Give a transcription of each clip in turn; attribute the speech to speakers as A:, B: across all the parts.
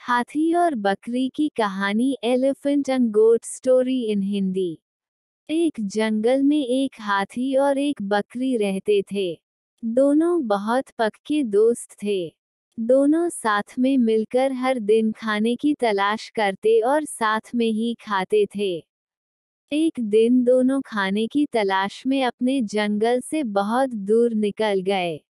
A: हाथी और बकरी की कहानी elephant and goat story in Hindi. एक जंगल में एक हाथी और एक बकरी रहते थे। दोनों बहुत पक्के दोस्त थे। दोनों साथ में मिलकर हर दिन खाने की तलाश करते और साथ में ही खाते थे। एक दिन दोनों खाने की तलाश में अपने जंगल से बहुत दूर निकल गए।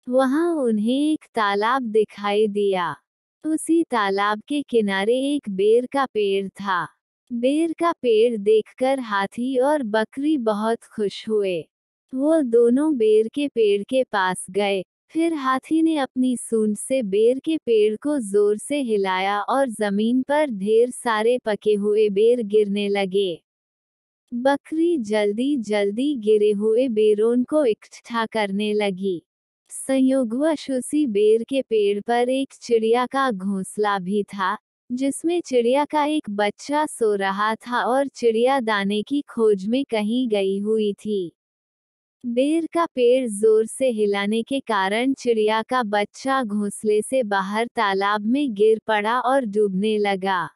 A: वहां उन्हें एक तालाब दिखाई दिया। उसी तालाब के किनारे एक बेर का पेड़ था। बेर का पेड़ देखकर हाथी और बकरी बहुत खुश हुए। वो दोनों बेर के पेड़ के पास गए। फिर हाथी ने अपनी सूंड से बेर के पेड़ को जोर से हिलाया और जमीन पर ढेर सारे पके हुए बेर गिरने लगे। बकरी जल्दी जल्दी गिरे हुए बेरों को इकट्ठा करने लगी। संयोगवश उसी बेर के पेड़ पर एक चिड़िया का घोंसला भी था, जिसमें चिड़िया का एक बच्चा सो रहा था और चिड़िया दाने की खोज में कहीं गई हुई थी। बेर का पेड़ जोर से हिलाने के कारण चिड़िया का बच्चा घोंसले से बाहर तालाब में गिर पड़ा और डूबने लगा।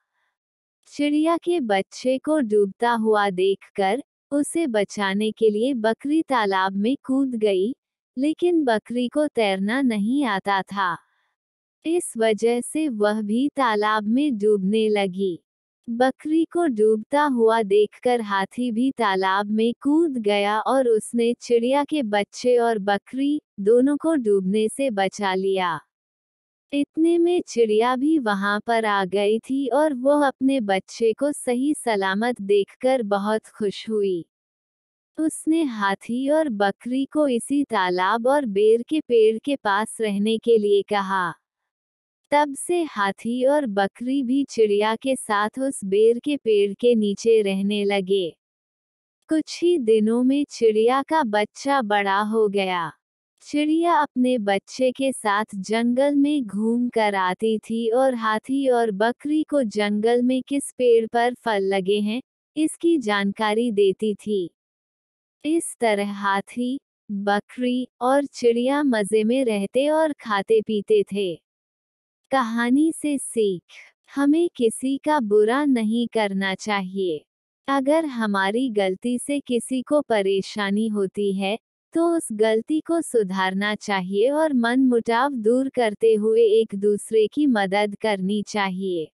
A: चिड़िया के बच्चे को डूबता हुआ देखकर उसे बचाने के लिए बकरी तालाब में कूद गई, लेकिन बकरी को तैरना नहीं आता था। इस वजह से वह भी तालाब में डूबने लगी। बकरी को डूबता हुआ देखकर हाथी भी तालाब में कूद गया और उसने चिड़िया के बच्चे और बकरी दोनों को डूबने से बचा लिया। इतने में चिड़िया भी वहां पर आ गई थी और वो अपने बच्चे को सही सलामत देखकर बहुत खुश हुई। उसने हाथी और बकरी को इसी तालाब और बेर के पेड़ के पास रहने के लिए कहा। तब से हाथी और बकरी भी चिड़िया के साथ उस बेर के पेड़ के नीचे रहने लगे। कुछ ही दिनों में चिड़िया का बच्चा बड़ा हो गया। चिड़िया अपने बच्चे के साथ जंगल में घूम कर आती थी और हाथी और बकरी को जंगल में किस पेड़ पर फल लगे हैं, इसकी जानकारी देती थी। इस तरह हाथी, बकरी और चिड़िया मजे में रहते और खाते पीते थे। कहानी से सीख, हमें किसी का बुरा नहीं करना चाहिए। अगर हमारी गलती से किसी को परेशानी होती है, तो उस गलती को सुधारना चाहिए और मनमुटाव दूर करते हुए एक दूसरे की मदद करनी चाहिए।